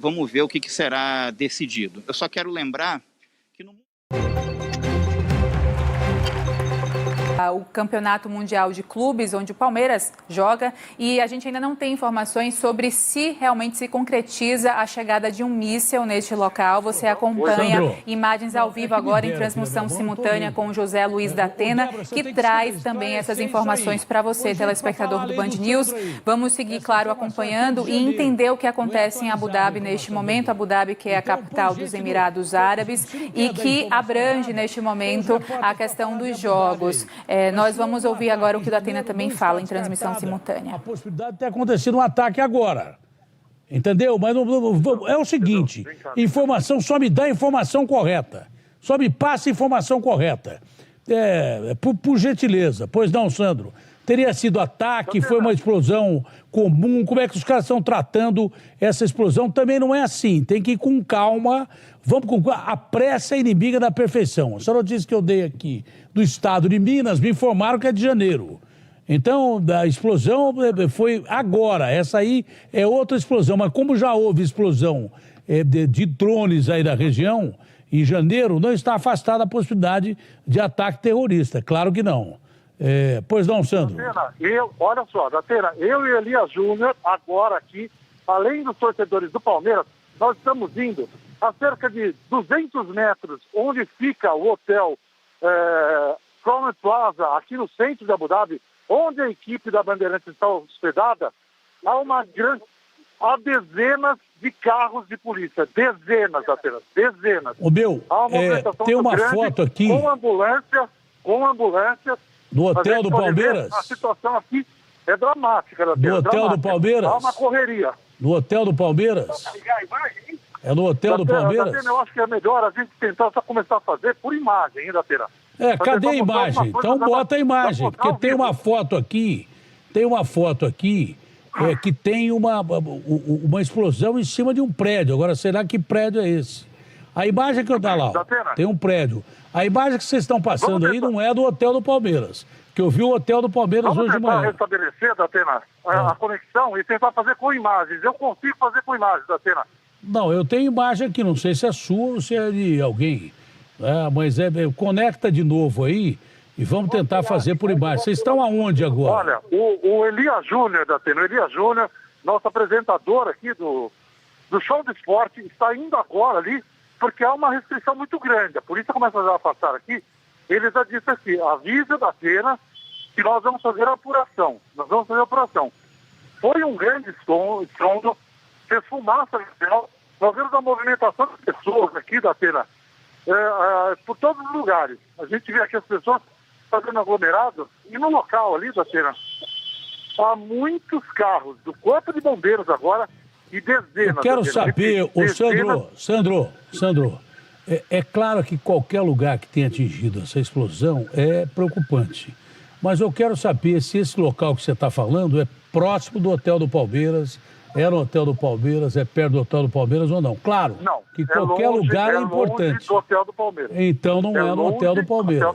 vamos ver o que será decidido. Eu só quero lembrar que no o Campeonato Mundial de Clubes, onde o Palmeiras joga, e a gente ainda não tem informações sobre se realmente se concretiza a chegada de um míssil neste local. Você acompanha imagens ao vivo agora em transmissão simultânea com o José Luiz da Atena, que traz também essas informações para você, telespectador do Band News. Vamos seguir, claro, acompanhando e entender o que acontece em Abu Dhabi neste momento. Abu Dhabi, que é a capital dos Emirados Árabes e que abrange neste momento a questão dos jogos. Nós vamos ouvir agora o que o Datena também fala em transmissão simultânea. A possibilidade de ter acontecido um ataque agora, entendeu? Mas é o seguinte, informação, só me dá a informação correta, só me passa a informação correta, por gentileza. Pois não, Sandro? Teria sido ataque, foi uma explosão comum, como é que os caras estão tratando essa explosão? Também não é assim, tem que ir com calma, vamos com calma. A pressa é inimiga da perfeição. Essa notícia que eu dei aqui do estado de Minas, me informaram que é de janeiro. Então, a explosão foi agora, essa aí é outra explosão, mas como já houve explosão de drones aí da região, em janeiro, não está afastada a possibilidade de ataque terrorista, claro que não. Pois não, Sandro? Datena, olha só, Datena, eu e Elias Júnior, agora aqui, além dos torcedores do Palmeiras, nós estamos indo a cerca de 200 metros, onde fica o hotel Crown Plaza, aqui no centro de Abu Dhabi, onde a equipe da Bandeirantes está hospedada, há dezenas de carros de polícia, dezenas apenas, dezenas. Ô meu, tem uma foto aqui... Com ambulância... No hotel do Palmeiras? A situação aqui é dramática. No hotel do Palmeiras? Há uma correria. No hotel do Palmeiras? É no hotel do Palmeiras? Eu acho que é melhor a gente tentar só começar a fazer por imagem, hein, Datena? Cadê a imagem? Então bota a imagem, porque tem uma foto aqui, que tem uma explosão em cima de um prédio. Agora, será que prédio é esse? A imagem que eu dou lá, tem um prédio. A imagem que vocês estão passando aí não é do hotel do Palmeiras, que eu vi o hotel do Palmeiras hoje de manhã. Vamos tentar restabelecer, Datena, a conexão e tentar fazer com imagens. Eu consigo fazer com imagens, Datena. Não, eu tenho imagem aqui, não sei se é sua ou se é de alguém, mas conecta de novo aí e vamos tentar fazer por imagem. Vocês estão aonde agora? Olha, o Elias Júnior, Datena, o Elias Júnior, nosso apresentador aqui do Show do Esporte, está indo agora ali, porque há uma restrição muito grande. A polícia começa a passar aqui, ele já disse aqui, avisa da Atena que nós vamos fazer a apuração. Foi um grande estrondo, fez fumaça no céu, nós vemos a movimentação de pessoas aqui da Atena, por todos os lugares. A gente vê aqui as pessoas fazendo aglomerado, e no local ali da Atena, há muitos carros do Corpo de Bombeiros agora, e dezenas. Eu quero saber, Sandro, é claro que qualquer lugar que tenha atingido essa explosão é preocupante. Mas eu quero saber se esse local que você está falando é próximo do Hotel do Palmeiras, é no Hotel do Palmeiras, é perto do Hotel do Palmeiras ou não. Claro, não, que qualquer lugar é importante. Do Hotel do Palmeiras. Então não é no Hotel do Palmeiras.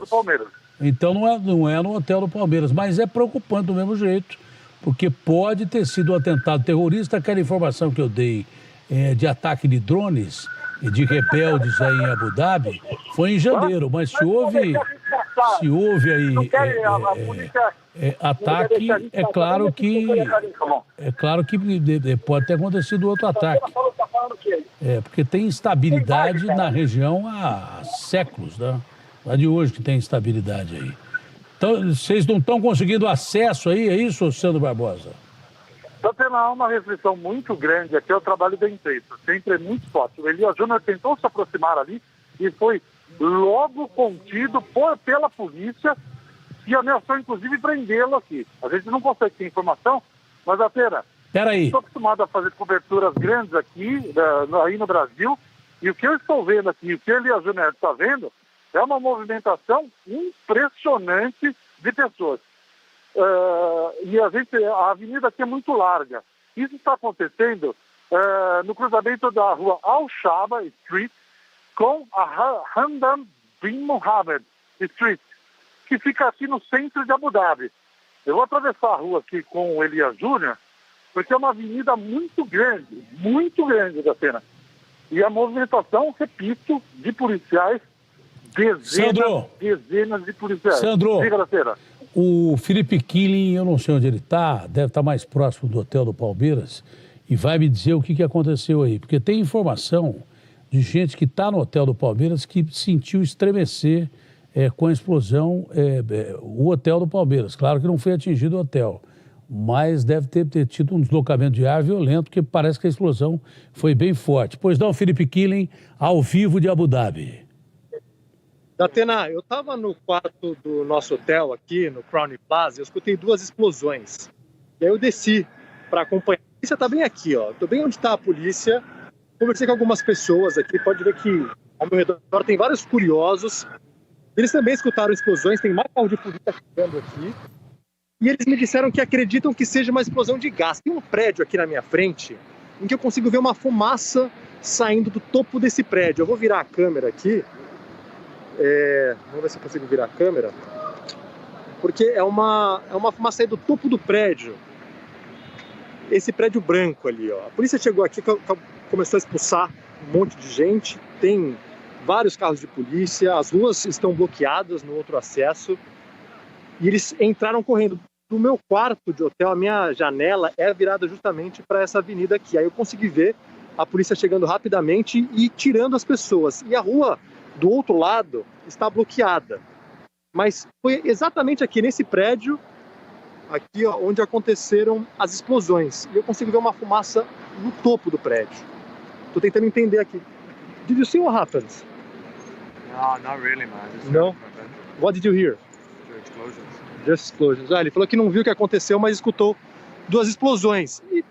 Então não é no Hotel do Palmeiras, mas é preocupante do mesmo jeito, porque pode ter sido um atentado terrorista. Aquela informação que eu dei de ataque de drones e de rebeldes aí em Abu Dhabi foi em janeiro, mas se houve aí ataque, é claro que pode ter acontecido outro ataque. Porque tem instabilidade na região há séculos, né? Não é de hoje que tem instabilidade aí. Então, vocês não estão conseguindo acesso aí, é isso, Sandro Barbosa? Está tendo uma restrição muito grande aqui ao trabalho da imprensa, sempre é muito forte. O Elias Júnior tentou se aproximar ali e foi logo contido pela polícia, que ameaçou inclusive prendê-lo aqui. A gente não consegue ter informação, mas apenas estou acostumado a fazer coberturas grandes aqui, aí no Brasil, e o que eu estou vendo aqui, o que o Elias Júnior está vendo, é uma movimentação impressionante de pessoas. E a avenida aqui é muito larga. Isso está acontecendo no cruzamento da rua Al-Shaba Street com a Hamdan bin Mohammed Street, que fica aqui no centro de Abu Dhabi. Eu vou atravessar a rua aqui com o Elias Júnior porque é uma avenida muito grande da Atena. E a movimentação, repito, de policiais, dezenas de policiais. Sandro, Diga, Datena. o Felipe Killing, eu não sei onde ele está, deve estar mais próximo do hotel do Palmeiras, e vai me dizer o que aconteceu aí. Porque tem informação de gente que está no hotel do Palmeiras que sentiu estremecer com a explosão o hotel do Palmeiras. Claro que não foi atingido o hotel, mas deve ter tido um deslocamento de ar violento, porque parece que a explosão foi bem forte. Pois não, Felipe Killing, ao vivo de Abu Dhabi. Datena, eu estava no quarto do nosso hotel aqui, no Crown Plaza, eu escutei 2 explosões. E aí eu desci para acompanhar. A polícia está bem aqui, ó. Estou bem onde está a polícia. Conversei com algumas pessoas aqui, pode ver que ao meu redor tem vários curiosos. Eles também escutaram explosões, tem mais carro de polícia chegando aqui. E eles me disseram que acreditam que seja uma explosão de gás. Tem um prédio aqui na minha frente em que eu consigo ver uma fumaça saindo do topo desse prédio. Eu vou virar a câmera aqui. Vamos ver se eu consigo virar a câmera. Porque é uma fumaça saindo do topo do prédio. Esse prédio branco ali, ó. A polícia chegou aqui, começou a expulsar um monte de gente. Tem vários carros de polícia. As ruas estão bloqueadas no outro acesso. E eles entraram correndo. No meu quarto de hotel, a minha janela é virada justamente para essa avenida aqui. Aí eu consegui ver a polícia chegando rapidamente e tirando as pessoas. E a rua do outro lado está bloqueada. Mas foi exatamente aqui nesse prédio, aqui ó, onde aconteceram as explosões. E eu consigo ver uma fumaça no topo do prédio. Estou tentando entender aqui. Did you see what happened? No, not really, man. No? What did you hear? Explosions. Just explosions. Ele falou que não viu o que aconteceu, mas escutou 2 explosões. E o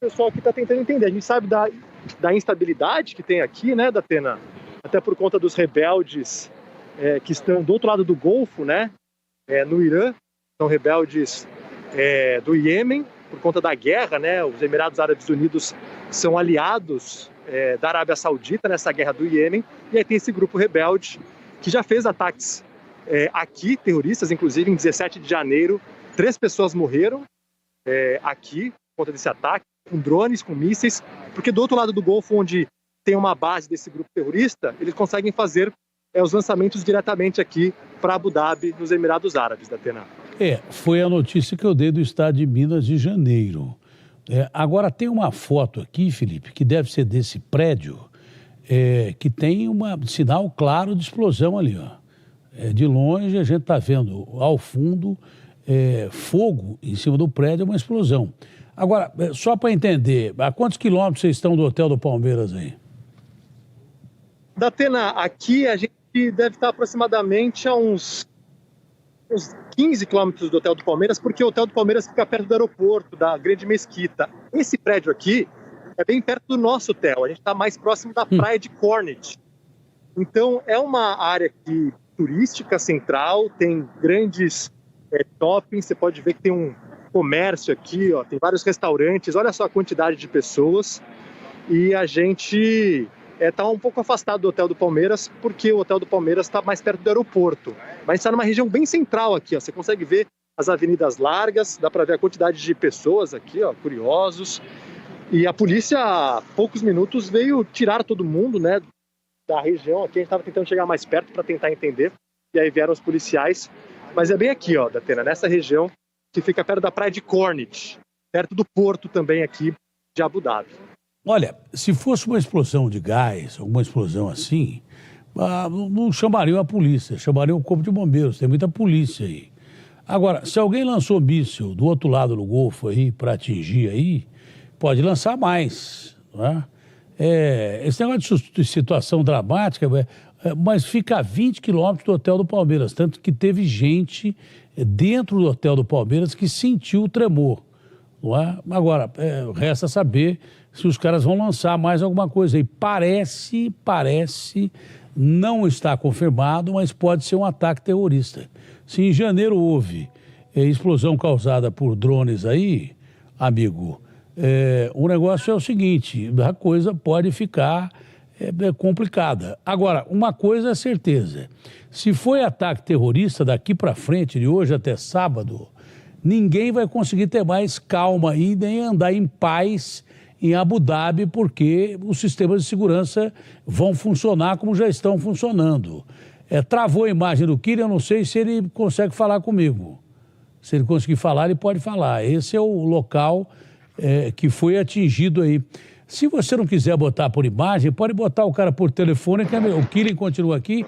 pessoal aqui está tentando entender. A gente sabe da instabilidade que tem aqui, né, Datena? Até por conta dos rebeldes que estão do outro lado do Golfo, né, no Irã. São rebeldes do Iêmen, por conta da guerra, né? Os Emirados Árabes Unidos são aliados da Arábia Saudita nessa guerra do Iêmen. E aí tem esse grupo rebelde que já fez ataques aqui, terroristas, inclusive em 17 de janeiro, 3 pessoas morreram aqui por conta desse ataque, com drones, com mísseis, porque do outro lado do Golfo, onde tem uma base desse grupo terrorista, eles conseguem fazer os lançamentos diretamente aqui para Abu Dhabi, nos Emirados Árabes, Datena. Foi a notícia que eu dei do estado de Minas de Janeiro. Agora tem uma foto aqui, Felipe, que deve ser desse prédio, que tem um sinal claro de explosão ali, ó. De longe a gente está vendo ao fundo fogo em cima do prédio, é uma explosão. Agora, só para entender, a quantos quilômetros vocês estão do hotel do Palmeiras aí? Datena, aqui a gente deve estar aproximadamente a uns 15 quilômetros do hotel do Palmeiras, porque o hotel do Palmeiras fica perto do aeroporto, da Grande Mesquita. Esse prédio aqui é bem perto do nosso hotel, a gente está mais próximo da praia de Corniche. Então, é uma área aqui turística central, tem grandes shoppings, você pode ver que tem um comércio aqui, ó, tem vários restaurantes, olha só a quantidade de pessoas. E a gente está um pouco afastado do hotel do Palmeiras, porque o hotel do Palmeiras está mais perto do aeroporto. Mas a gente está numa região bem central aqui, ó, você consegue ver as avenidas largas, dá para ver a quantidade de pessoas aqui, ó, curiosos. E a polícia, há poucos minutos, veio tirar todo mundo, né, da região aqui. A gente estava tentando chegar mais perto para tentar entender, e aí vieram os policiais. Mas é bem aqui, ó, Datena, nessa região que fica perto da praia de Corniche, perto do porto também aqui de Abu Dhabi. Olha, se fosse uma explosão de gás, alguma explosão assim, não chamariam a polícia, chamariam o corpo de bombeiros, tem muita polícia aí. Agora, se alguém lançou míssil do outro lado do Golfo aí para atingir aí, pode lançar mais, não é? Esse negócio de situação dramática, mas fica a 20 quilômetros do hotel do Palmeiras, tanto que teve gente dentro do hotel do Palmeiras que sentiu o tremor, não é? Agora, resta saber se os caras vão lançar mais alguma coisa aí. Parece, não está confirmado, mas pode ser um ataque terrorista. Se em janeiro houve explosão causada por drones aí, amigo, o negócio é o seguinte, a coisa pode ficar complicada. Agora, uma coisa é certeza, se foi ataque terrorista daqui para frente, de hoje até sábado, ninguém vai conseguir ter mais calma e nem andar em paz em Abu Dhabi, porque os sistemas de segurança vão funcionar como já estão funcionando. Travou a imagem do Kylian, eu não sei se ele consegue falar comigo. Se ele conseguir falar, ele pode falar. Esse é o local que foi atingido aí. Se você não quiser botar por imagem, pode botar o cara por telefone, que o Kylian continua aqui.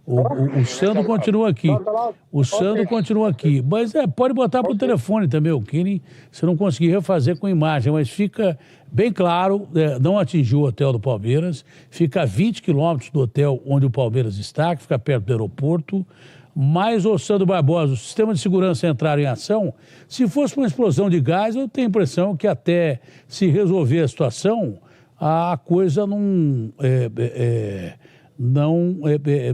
O Sandro continua aqui. O Sandro continua aqui. Mas pode botar por telefone também o Kylian, se não conseguir refazer com imagem. Mas fica bem claro, não atingiu o hotel do Palmeiras, fica a 20 quilômetros do hotel onde o Palmeiras está, que fica perto do aeroporto. Mas, ô Sandro Barbosa, o sistema de segurança entraram em ação. Se fosse uma explosão de gás, eu tenho a impressão que até se resolver a situação, a coisa não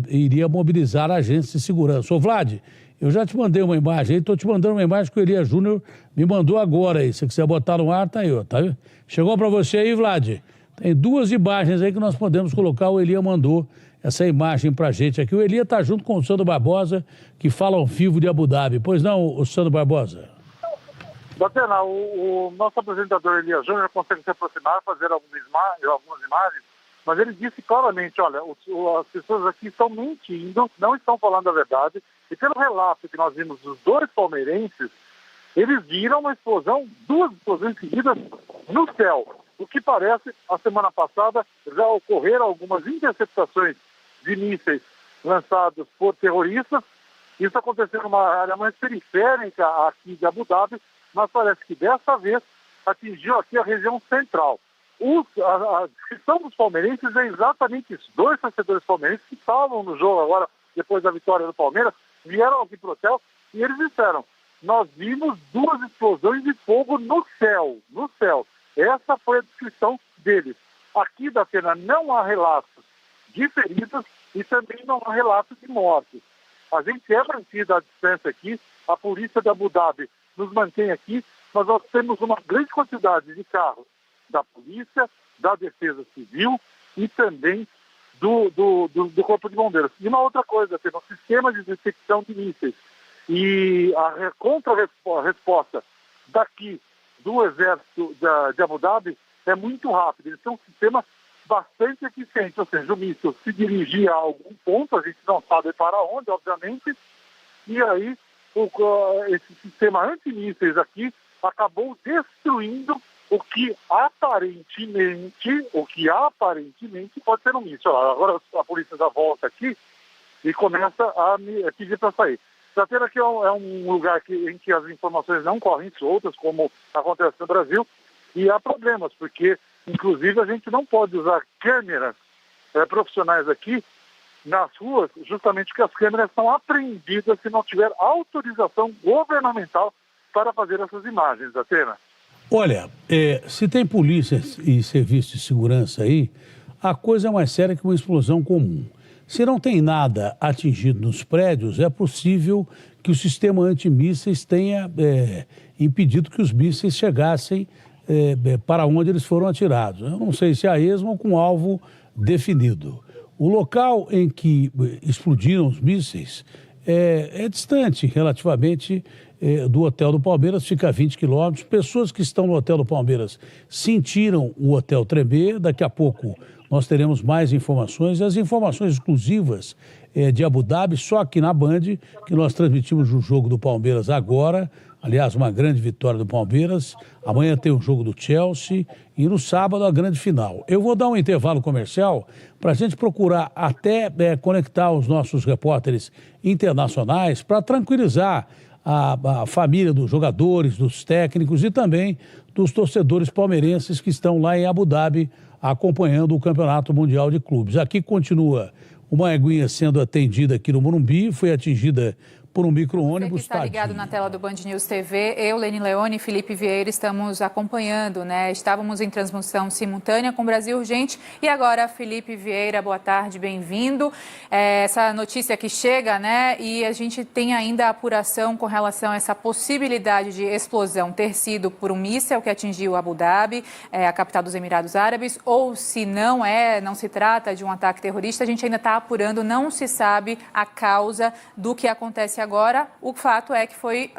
iria mobilizar agentes de segurança. Ô Vlad, eu já te mandei uma imagem aí, estou te mandando uma imagem que o Elias Júnior me mandou agora aí. Se você quiser botar no ar, tá aí, ó. Tá? Chegou para você aí, Vlad? Tem duas imagens aí que nós podemos colocar, o Elias mandou essa imagem pra gente aqui. O Elias tá junto com o Sandro Barbosa, que fala ao vivo de Abu Dhabi. Pois não, o Sandro Barbosa? Datena, o nosso apresentador Elias Júnior consegue se aproximar, fazer algumas imagens, mas ele disse claramente, olha, as pessoas aqui estão mentindo, não estão falando a verdade, e pelo relato que nós vimos dos dois palmeirenses, eles viram uma explosão, duas explosões seguidas no céu. O que parece, a semana passada já ocorreram algumas interceptações de mísseis lançados por terroristas. Isso aconteceu numa área mais periférica aqui de Abu Dhabi, mas parece que dessa vez atingiu aqui a região central. A descrição dos palmeirenses é exatamente isso. Dois torcedores palmeirenses que estavam no jogo agora, depois da vitória do Palmeiras, vieram aqui para o hotel e eles disseram: nós vimos duas explosões de fogo no céu, no céu. Essa foi a descrição deles. Aqui, Datena, não há relatos de feridos e também não há relatos de mortes. A gente é mantido à distância aqui, a polícia de Abu Dhabi nos mantém aqui, mas nós temos uma grande quantidade de carros da polícia, da Defesa Civil e também do Corpo de Bombeiros. E uma outra coisa, tem um sistema de detecção de mísseis. E a contra-resposta daqui do Exército de Abu Dhabi é muito rápida. Eles têm um sistema bastante eficiente, ou seja, o míssil se dirigia a algum ponto, a gente não sabe para onde, obviamente, e aí esse sistema antimísseis aqui acabou destruindo o que aparentemente pode ser um míssil. Agora a polícia já volta aqui e começa a me pedir para sair. Datena aqui é um lugar em que as informações não correm soltas, como acontece no Brasil, e há problemas, porque, inclusive, a gente não pode usar câmeras profissionais aqui nas ruas, justamente porque as câmeras são apreendidas se não tiver autorização governamental para fazer essas imagens, Datena. Olha, se tem polícia e serviço de segurança aí, a coisa é mais séria que uma explosão comum. Se não tem nada atingido nos prédios, é possível que o sistema antimísseis tenha impedido que os mísseis chegassem para onde eles foram atirados. Eu não sei se a esmo ou com alvo definido. O local em que explodiram os mísseis é distante relativamente do hotel do Palmeiras, fica a 20 quilômetros. Pessoas que estão no hotel do Palmeiras sentiram o hotel tremer. Daqui a pouco nós teremos mais informações. As informações exclusivas de Abu Dhabi, só aqui na Band, que nós transmitimos o jogo do Palmeiras agora. Aliás, uma grande vitória do Palmeiras. Amanhã tem o jogo do Chelsea e no sábado a grande final. Eu vou dar um intervalo comercial para a gente procurar até conectar os nossos repórteres internacionais para tranquilizar a família dos jogadores, dos técnicos e também dos torcedores palmeirenses que estão lá em Abu Dhabi acompanhando o Campeonato Mundial de Clubes. Aqui continua uma eguinha sendo atendida aqui no Morumbi, foi atingida por um micro-ônibus. Você que está ligado na tela do Band News TV, eu, Leni Leone e Felipe Vieira estamos acompanhando, né? Estávamos em transmissão simultânea com Brasil Urgente e agora, Felipe Vieira, boa tarde, bem-vindo. Essa notícia que chega, né? E a gente tem ainda a apuração com relação a essa possibilidade de explosão ter sido por um míssil que atingiu Abu Dhabi, a capital dos Emirados Árabes, ou se não se trata de um ataque terrorista, a gente ainda está apurando, não se sabe a causa do que acontece agora. O fato é que foi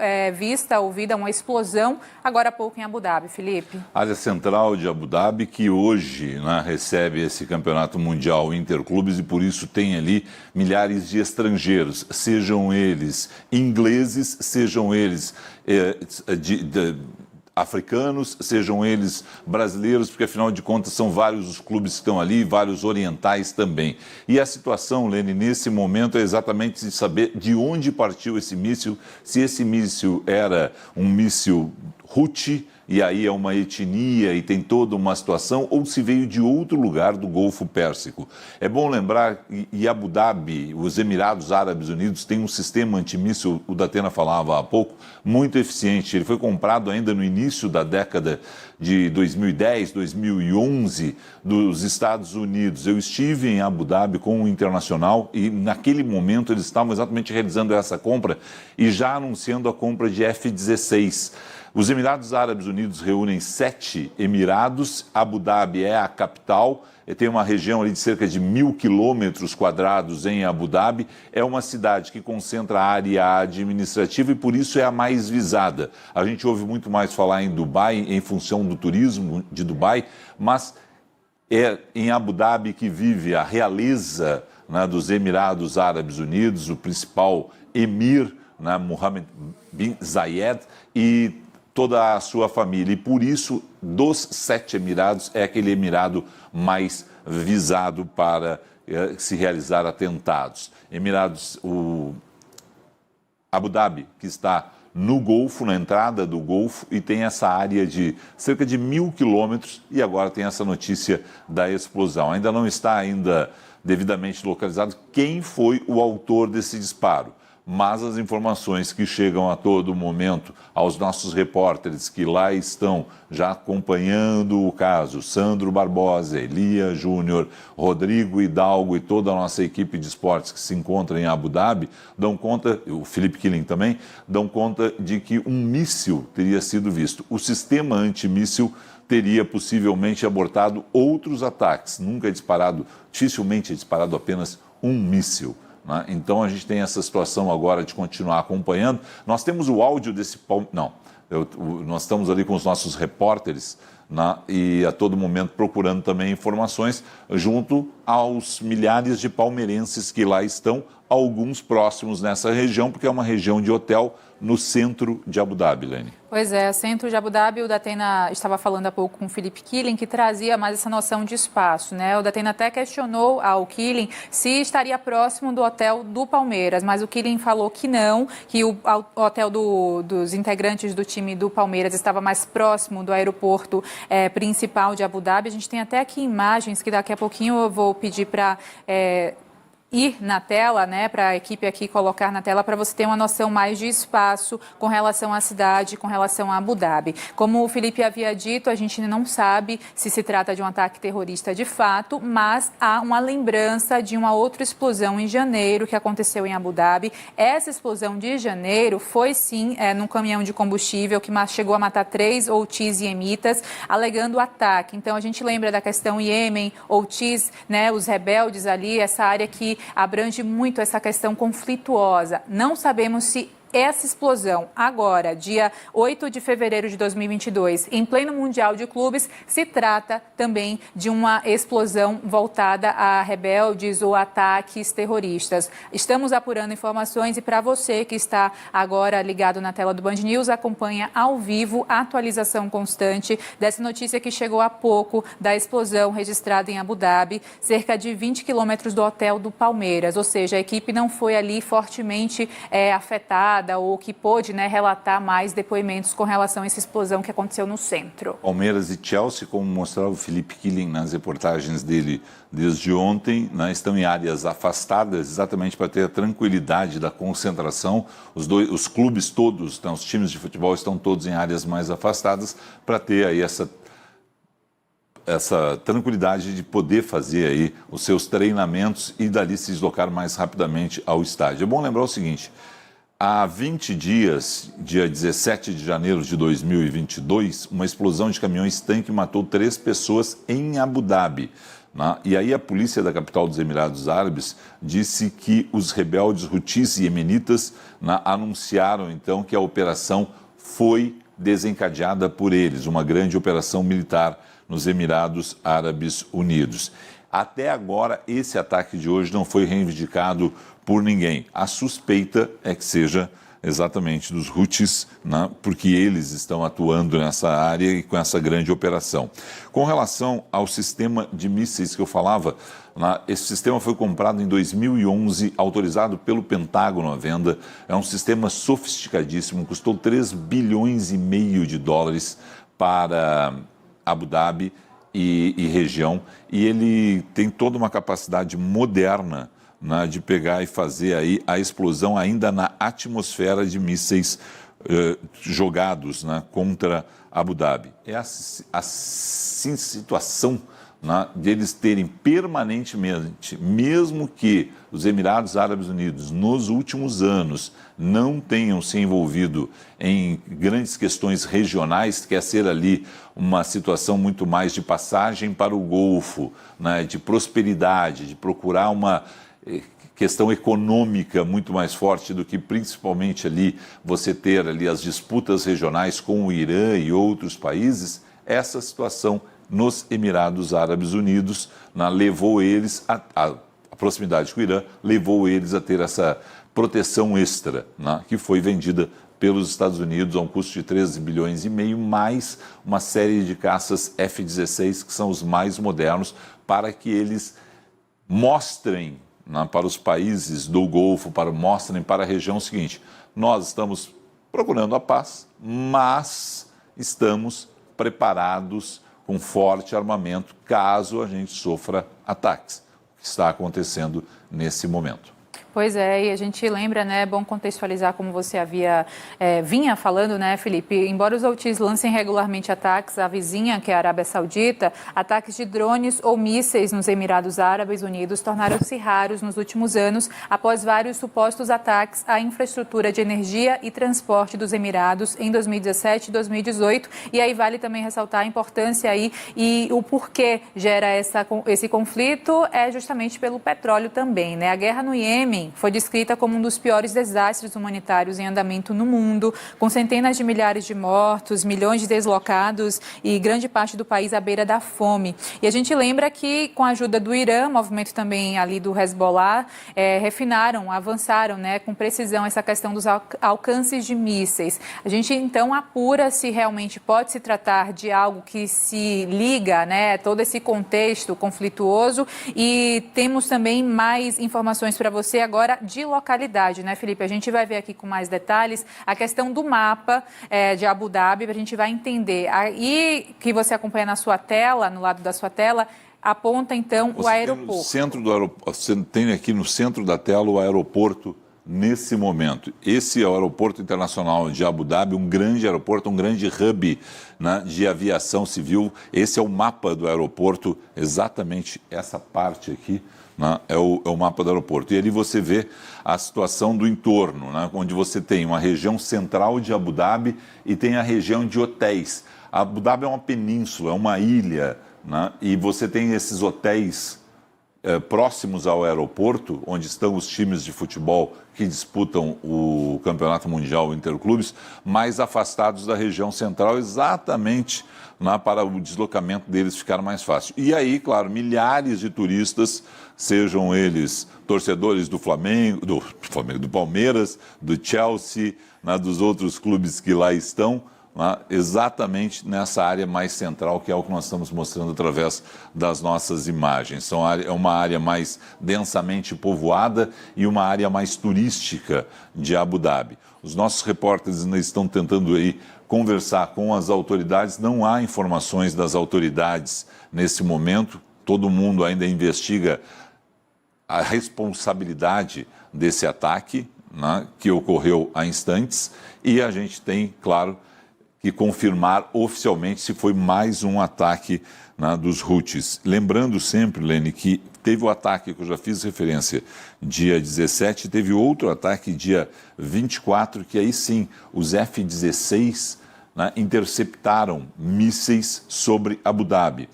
ouvida uma explosão agora há pouco em Abu Dhabi. Felipe. Área central de Abu Dhabi, que hoje, né, recebe esse campeonato mundial interclubes e por isso tem ali milhares de estrangeiros, sejam eles ingleses, sejam eles africanos, sejam eles brasileiros, porque afinal de contas são vários os clubes que estão ali, vários orientais também. E a situação, Lene, nesse momento é exatamente de saber de onde partiu esse míssil, se esse míssil era um míssil Houthi, e aí é uma etnia e tem toda uma situação, ou se veio de outro lugar do Golfo Pérsico. É bom lembrar que Abu Dhabi, os Emirados Árabes Unidos, tem um sistema antimíssil, o Datena falava há pouco, muito eficiente. Ele foi comprado ainda no início da década de 2010, 2011, dos Estados Unidos. Eu estive em Abu Dhabi com o Internacional e naquele momento eles estavam exatamente realizando essa compra e já anunciando a compra de F-16. Os Emirados Árabes Unidos reúnem 7 emirados, Abu Dhabi é a capital, tem uma região ali de cerca de 1.000 quilômetros quadrados em Abu Dhabi, é uma cidade que concentra a área administrativa e por isso é a mais visada. A gente ouve muito mais falar em Dubai, em função do turismo de Dubai, mas é em Abu Dhabi que vive a realeza, né, dos Emirados Árabes Unidos, o principal emir, né, Mohammed bin Zayed, e toda a sua família. E por isso, dos 7 emirados, é aquele emirado mais visado para se realizar atentados. Emirados, o Abu Dhabi, que está no Golfo, na entrada do Golfo, e tem essa área de cerca de 1.000 quilômetros, e agora tem essa notícia da explosão. Ainda não está devidamente localizado quem foi o autor desse disparo. Mas as informações que chegam a todo momento aos nossos repórteres que lá estão já acompanhando o caso, Sandro Barbosa, Elia Júnior, Rodrigo Hidalgo e toda a nossa equipe de esportes que se encontra em Abu Dhabi, dão conta, o Felipe Killing também, dão conta de que um míssil teria sido visto. O sistema antimíssil teria possivelmente abortado outros ataques. Dificilmente é disparado apenas um míssil. Né? Então a gente tem essa situação agora de continuar acompanhando. Nós temos o áudio desse... nós estamos ali com os nossos repórteres, né? E a todo momento procurando também informações junto aos milhares de palmeirenses que lá estão, alguns próximos nessa região, porque é uma região de hotel no centro de Abu Dhabi, Lene. Pois é, centro de Abu Dhabi, o Datena estava falando há pouco com o Felipe Killing, que trazia mais essa noção de espaço, né? O Datena até questionou ao Killing se estaria próximo do hotel do Palmeiras, mas o Killing falou que não, que o hotel dos integrantes do time do Palmeiras estava mais próximo do aeroporto principal de Abu Dhabi. A gente tem até aqui imagens que daqui a pouquinho eu vou pedir para... ir na tela, né, para a equipe aqui colocar na tela para você ter uma noção mais de espaço com relação à cidade, com relação a Abu Dhabi. Como o Felipe havia dito, a gente não sabe se se trata de um ataque terrorista de fato, mas há uma lembrança de uma outra explosão em janeiro que aconteceu em Abu Dhabi. Essa explosão de janeiro foi sim num caminhão de combustível que chegou a matar 3 Houthis iemitas, alegando ataque. Então a gente lembra da questão Iêmen, Houthis, né, os rebeldes ali, essa área que abrange muito essa questão conflituosa. Não sabemos se essa explosão agora, dia 8 de fevereiro de 2022, em pleno Mundial de Clubes, se trata também de uma explosão voltada a rebeldes ou ataques terroristas. Estamos apurando informações e para você que está agora ligado na tela do Band News, acompanha ao vivo a atualização constante dessa notícia que chegou há pouco da explosão registrada em Abu Dhabi, cerca de 20 quilômetros do hotel do Palmeiras, ou seja, a equipe não foi ali fortemente afetada ou que pôde, né, relatar mais depoimentos com relação a essa explosão que aconteceu no centro. Palmeiras e Chelsea, como mostrava o Felipe Killing nas reportagens dele desde ontem, né, estão em áreas afastadas exatamente para ter a tranquilidade da concentração. Os clubes todos, então, os times de futebol estão todos em áreas mais afastadas para ter aí essa tranquilidade de poder fazer aí os seus treinamentos e dali se deslocar mais rapidamente ao estádio. É bom lembrar o seguinte: há 20 dias, dia 17 de janeiro de 2022, uma explosão de caminhões-tanque matou 3 pessoas em Abu Dhabi. né? E aí a polícia da capital dos Emirados Árabes disse que os rebeldes hutis e iemenitas, né, anunciaram então que a operação foi desencadeada por eles, uma grande operação militar nos Emirados Árabes Unidos. Até agora, esse ataque de hoje não foi reivindicado por ninguém. A suspeita é que seja exatamente dos Houthis, né, porque eles estão atuando nessa área e com essa grande operação. Com relação ao sistema de mísseis que eu falava, né, esse sistema foi comprado em 2011, autorizado pelo Pentágono à venda. É um sistema sofisticadíssimo, custou 3,5 bilhões de dólares para Abu Dhabi e região, e ele tem toda uma capacidade moderna, né, de pegar e fazer aí a explosão ainda na atmosfera de mísseis jogados, né, contra Abu Dhabi. É a situação, né, de eles terem permanentemente, mesmo que os Emirados Árabes Unidos nos últimos anos não tenham se envolvido em grandes questões regionais, quer ser ali uma situação muito mais de passagem para o Golfo, né, de prosperidade, de procurar uma questão econômica muito mais forte do que principalmente ali você ter ali as disputas regionais com o Irã e outros países. Essa situação nos Emirados Árabes Unidos, né, levou eles a proximidade com o Irã, levou eles a ter essa proteção extra, né, que foi vendida pelos Estados Unidos a um custo de 13,5 bilhões, mais uma série de caças F-16, que são os mais modernos, para que eles mostrem, né, para os países do Golfo, mostrem para a região o seguinte: nós estamos procurando a paz, mas estamos preparados com forte armamento caso a gente sofra ataques, o que está acontecendo nesse momento. Pois é, e a gente lembra, né, é bom contextualizar como você vinha falando, né, Felipe, embora os Houthis lancem regularmente ataques à vizinha, que é a Arábia Saudita, ataques de drones ou mísseis nos Emirados Árabes Unidos tornaram-se raros nos últimos anos, após vários supostos ataques à infraestrutura de energia e transporte dos Emirados em 2017 e 2018, e aí vale também ressaltar a importância aí e o porquê gera esse conflito é justamente pelo petróleo também, né, a guerra no Iêmen foi descrita como um dos piores desastres humanitários em andamento no mundo, com centenas de milhares de mortos, milhões de deslocados e grande parte do país à beira da fome. E a gente lembra que, com a ajuda do Irã, movimento também ali do Hezbollah, avançaram, né, com precisão essa questão dos alcances de mísseis. A gente, então, apura se realmente pode se tratar de algo que se liga, né, todo esse contexto conflituoso, e temos também mais informações para você agora de localidade, né, Felipe? A gente vai ver aqui com mais detalhes a questão do mapa de Abu Dhabi, a gente vai entender. Aí que você acompanha na sua tela, no lado da sua tela, aponta então o aeroporto. Você tem aqui no centro da tela o aeroporto nesse momento. Esse é o aeroporto internacional de Abu Dhabi, um grande aeroporto, um grande hub, né, de aviação civil. Esse é o mapa do aeroporto, exatamente essa parte aqui, né, é o mapa do aeroporto. E ali você vê a situação do entorno, né, onde você tem uma região central de Abu Dhabi e tem a região de hotéis. Abu Dhabi é uma península, é uma ilha, né, e você tem esses hotéis próximos ao aeroporto, onde estão os times de futebol que disputam o Campeonato Mundial Interclubes, mais afastados da região central, exatamente, né, para o deslocamento deles ficar mais fácil. E aí, claro, milhares de turistas, sejam eles torcedores do Flamengo, do Palmeiras, do Chelsea, né, dos outros clubes que lá estão, né, exatamente nessa área mais central, que é o que nós estamos mostrando através das nossas imagens. É uma área mais densamente povoada e uma área mais turística de Abu Dhabi. Os nossos repórteres ainda estão tentando aí conversar com as autoridades, não há informações das autoridades nesse momento, todo mundo ainda investiga a responsabilidade desse ataque, né, que ocorreu há instantes, e a gente tem, claro, que confirmar oficialmente se foi mais um ataque, né, dos Houthis. Lembrando sempre, Lene, que teve o ataque que eu já fiz referência dia 17, teve outro ataque dia 24, que aí sim, os F-16, né, interceptaram mísseis sobre Abu Dhabi.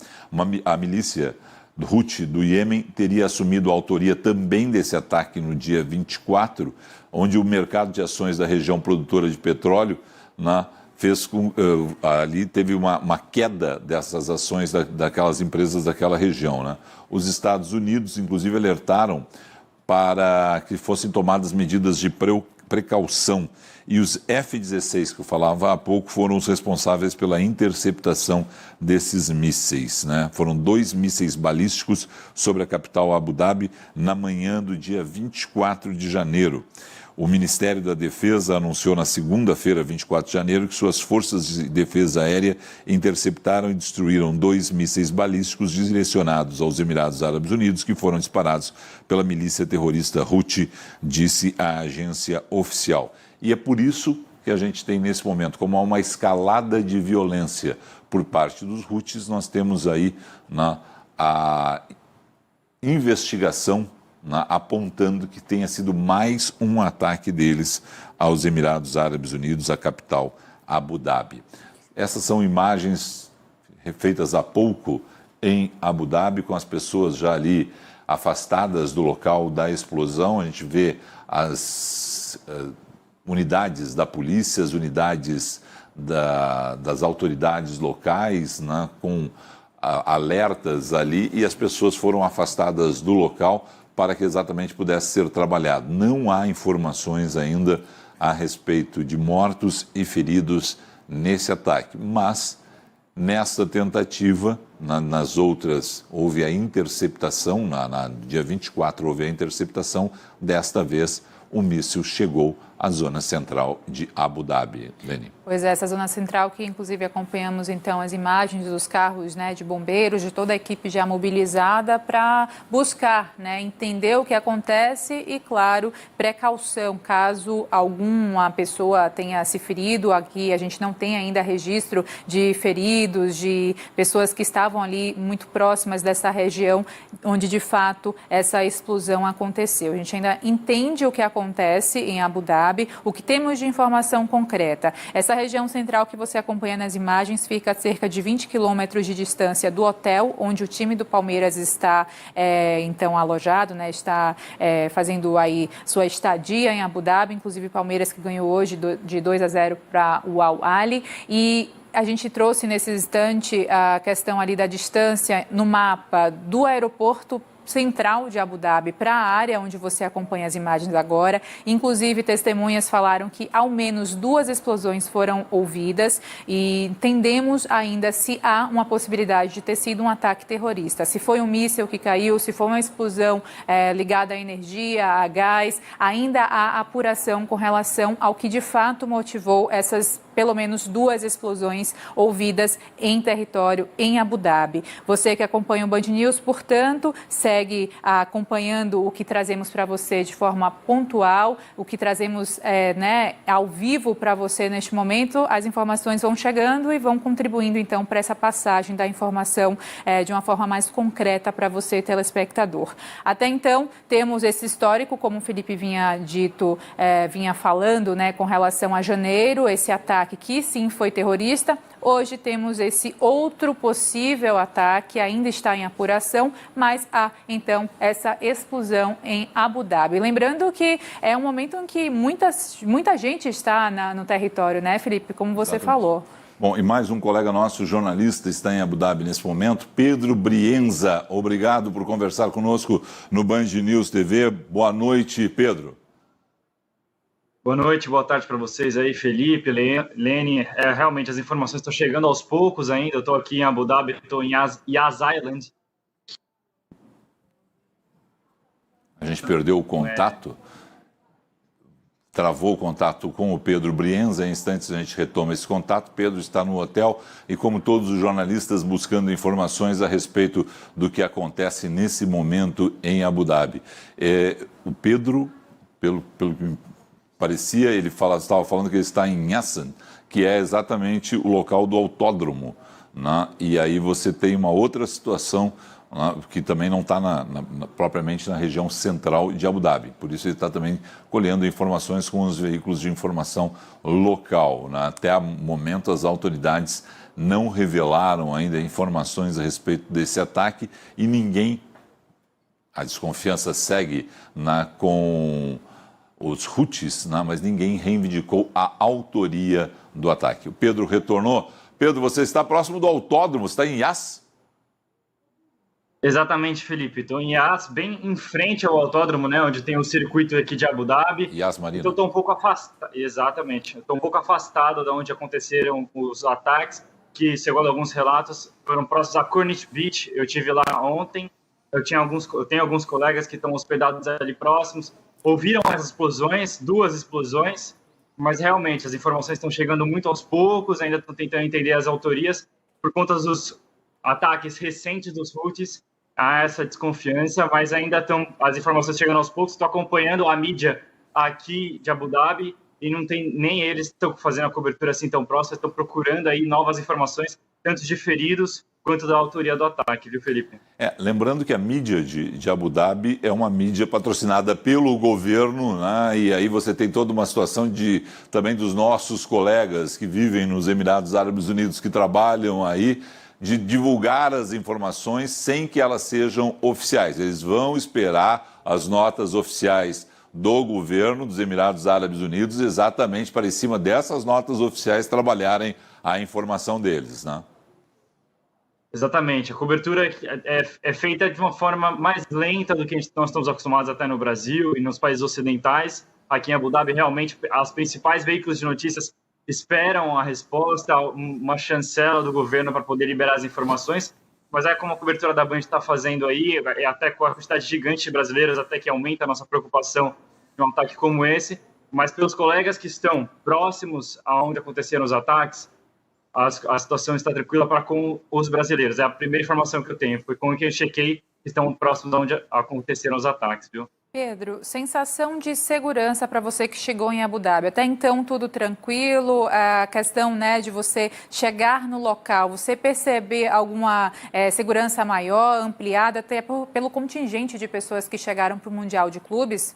A milícia Houthi do Iêmen teria assumido a autoria também desse ataque no dia 24, onde o mercado de ações da região produtora de petróleo, né, ali teve uma queda dessas ações daquelas empresas daquela região, né? Os Estados Unidos, inclusive, alertaram para que fossem tomadas medidas de precaução. E os F-16, que eu falava há pouco, foram os responsáveis pela interceptação desses mísseis, né? Foram 2 mísseis balísticos sobre a capital Abu Dhabi na manhã do dia 24 de janeiro. O Ministério da Defesa anunciou na segunda-feira, 24 de janeiro, que suas forças de defesa aérea interceptaram e destruíram 2 mísseis balísticos direcionados aos Emirados Árabes Unidos, que foram disparados pela milícia terrorista Houthi, disse a agência oficial. E é por isso que a gente tem nesse momento, como há uma escalada de violência por parte dos Houthis, nós temos aí a investigação apontando que tenha sido mais um ataque deles aos Emirados Árabes Unidos, a capital Abu Dhabi. Essas são imagens feitas há pouco em Abu Dhabi, com as pessoas já ali afastadas do local da explosão. A gente vê as unidades da polícia, as unidades das autoridades locais, né, com alertas ali, e as pessoas foram afastadas do local para que exatamente pudesse ser trabalhado. Não há informações ainda a respeito de mortos e feridos nesse ataque, mas nessa tentativa, nas outras, houve a interceptação, no dia 24 houve a interceptação, desta vez o míssil chegou à zona central de Abu Dhabi. Leni. Pois é, essa zona central que inclusive acompanhamos então as imagens dos carros, né, de bombeiros, de toda a equipe já mobilizada para buscar, né, entender o que acontece e, claro, precaução caso alguma pessoa tenha se ferido. Aqui a gente não tem ainda registro de feridos, de pessoas que estavam ali muito próximas dessa região onde de fato essa explosão aconteceu. A gente ainda entende o que acontece em Abu Dhabi, o que temos de informação concreta. Essa região central que você acompanha nas imagens fica a cerca de 20 quilômetros de distância do hotel onde o time do Palmeiras está então alojado, né? Está fazendo aí sua estadia em Abu Dhabi, inclusive Palmeiras que ganhou hoje de 2-0 para o Al Ahly. E a gente trouxe nesse instante a questão ali da distância no mapa do aeroporto central de Abu Dhabi para a área onde você acompanha as imagens agora. Inclusive, testemunhas falaram que ao menos 2 explosões foram ouvidas e entendemos ainda se há uma possibilidade de ter sido um ataque terrorista. Se foi um míssil que caiu, se foi uma explosão ligada à energia, a gás, ainda há apuração com relação ao que de fato motivou essas pelo menos 2 explosões ouvidas em território em Abu Dhabi. Você que acompanha o Band News, portanto, segue acompanhando o que trazemos para você de forma pontual, o que trazemos ao vivo para você neste momento. As informações vão chegando e vão contribuindo, então, para essa passagem da informação de uma forma mais concreta para você, telespectador. Até então, temos esse histórico, como o Felipe vinha falando, né, com relação a janeiro, esse ataque que sim foi terrorista. Hoje temos esse outro possível ataque, ainda está em apuração, mas há então essa explosão em Abu Dhabi. Lembrando que é um momento em que muita gente está no território, né, Felipe, como você falou. Bom, e mais um colega nosso, jornalista, está em Abu Dhabi nesse momento, Pedro Brienza. Obrigado por conversar conosco no Band News TV. Boa noite, Pedro. Boa noite, boa tarde para vocês aí, Felipe, Leni. Realmente as informações estão chegando aos poucos ainda. Eu estou aqui em Abu Dhabi, estou em Yas Island. A gente perdeu o contato, travou o contato com o Pedro Brienza. Em instantes a gente retoma esse contato. Pedro está no hotel e, como todos os jornalistas, buscando informações a respeito do que acontece nesse momento em Abu Dhabi. O Pedro, pelo que parecia, ele estava falando que ele está em Yassan, que é exatamente o local do autódromo, né? E aí você tem uma outra situação que também não está propriamente na região central de Abu Dhabi. Por isso ele está também colhendo informações com os veículos de informação local. Até o momento, as autoridades não revelaram ainda informações a respeito desse ataque e a desconfiança segue com os Houthis, mas ninguém reivindicou a autoria do ataque. O Pedro retornou. Pedro, você está próximo do autódromo, você está em Yas? Exatamente, Felipe. Estou em Yas, bem em frente ao autódromo, onde tem o circuito aqui de Abu Dhabi. Yas Marina. Então, estou um pouco afastado. Exatamente. Estou um pouco afastado de onde aconteceram os ataques, que, segundo alguns relatos, foram próximos a Corniche Beach. Eu estive lá ontem. Eu tenho alguns colegas que estão hospedados ali próximos. Ouviram as explosões, 2 explosões, mas realmente as informações estão chegando muito aos poucos, ainda estão tentando entender as autorias por conta dos ataques recentes dos Houthis. Há essa desconfiança, mas ainda estão as informações chegando aos poucos. Estou acompanhando a mídia aqui de Abu Dhabi e não tem nem eles estão fazendo a cobertura assim tão próxima, estão procurando aí novas informações, tanto de feridos quanto da autoria do ataque, viu, Felipe? Lembrando que a mídia de Abu Dhabi é uma mídia patrocinada pelo governo, e aí você tem toda uma situação também dos nossos colegas que vivem nos Emirados Árabes Unidos, que trabalham aí, de divulgar as informações sem que elas sejam oficiais. Eles vão esperar as notas oficiais do governo dos Emirados Árabes Unidos exatamente para, em cima dessas notas oficiais, trabalharem a informação deles, Exatamente. A cobertura é feita de uma forma mais lenta do que nós estamos acostumados até no Brasil e nos países ocidentais. Aqui em Abu Dhabi, realmente, os principais veículos de notícias esperam a resposta, uma chancela do governo para poder liberar as informações, mas como a cobertura da Band está fazendo aí, até com a quantidade gigante de brasileiros, até que aumenta a nossa preocupação em um ataque como esse, mas pelos colegas que estão próximos aonde aconteceram os ataques, a situação está tranquila para com os brasileiros. É a primeira informação que eu tenho, foi com que eu chequei que estão próximos de onde aconteceram os ataques, viu? Pedro, sensação de segurança para você que chegou em Abu Dhabi. Até então, tudo tranquilo? A questão de você chegar no local, você perceber alguma segurança maior, ampliada, até pelo contingente de pessoas que chegaram para o Mundial de Clubes?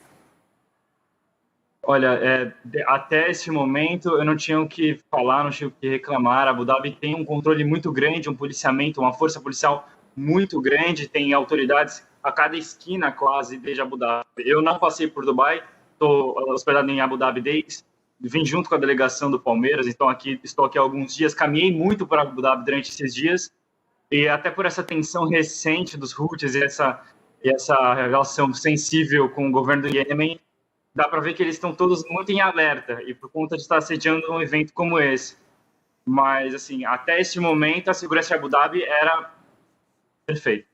Olha, até esse momento eu não tinha o que falar, não tinha o que reclamar. Abu Dhabi tem um controle muito grande, um policiamento, uma força policial muito grande, tem autoridades a cada esquina quase desde Abu Dhabi. Eu não passei por Dubai, estou hospedado em Abu Dhabi vim junto com a delegação do Palmeiras, então estou aqui há alguns dias, caminhei muito para Abu Dhabi durante esses dias, e até por essa tensão recente dos Houthis e essa relação sensível com o governo do Iêmen, dá para ver que eles estão todos muito em alerta, e por conta de estar sediando um evento como esse. Mas, assim, até esse momento, a segurança de Abu Dhabi era perfeita.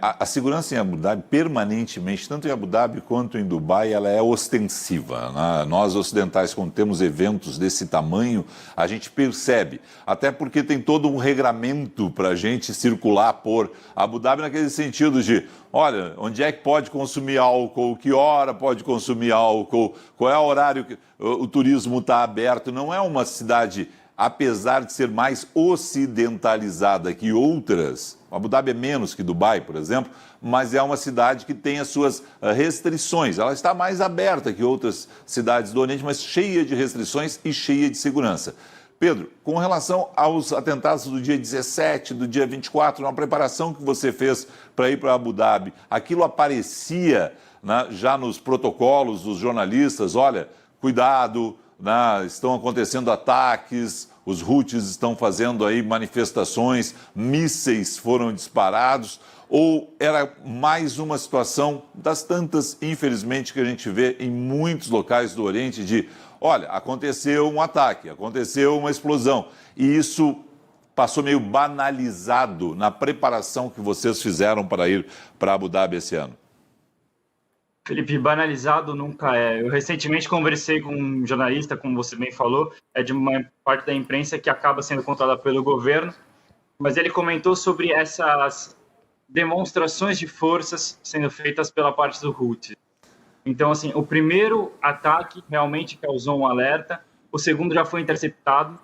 A segurança em Abu Dhabi, permanentemente, tanto em Abu Dhabi quanto em Dubai, ela é ostensiva. Nós, ocidentais, quando temos eventos desse tamanho, a gente percebe. Até porque tem todo um regramento para a gente circular por Abu Dhabi naquele sentido de, olha, onde é que pode consumir álcool, que hora pode consumir álcool, qual é o horário que o turismo está aberto. Não é uma cidade, apesar de ser mais ocidentalizada que outras. Abu Dhabi é menos que Dubai, por exemplo, mas é uma cidade que tem as suas restrições. Ela está mais aberta que outras cidades do Oriente, mas cheia de restrições e cheia de segurança. Pedro, com relação aos atentados do dia 17, do dia 24, na preparação que você fez para ir para Abu Dhabi, aquilo aparecia já nos protocolos dos jornalistas, olha, cuidado, estão acontecendo ataques, os Houthis estão fazendo aí manifestações, mísseis foram disparados, ou era mais uma situação das tantas, infelizmente, que a gente vê em muitos locais do Oriente de, olha, aconteceu um ataque, aconteceu uma explosão, e isso passou meio banalizado na preparação que vocês fizeram para ir para Abu Dhabi esse ano? Felipe, banalizado nunca é. Eu recentemente conversei com um jornalista, como você bem falou, de uma parte da imprensa que acaba sendo controlada pelo governo, mas ele comentou sobre essas demonstrações de forças sendo feitas pela parte do Houthi. Então, assim, o primeiro ataque realmente causou um alerta, o segundo já foi interceptado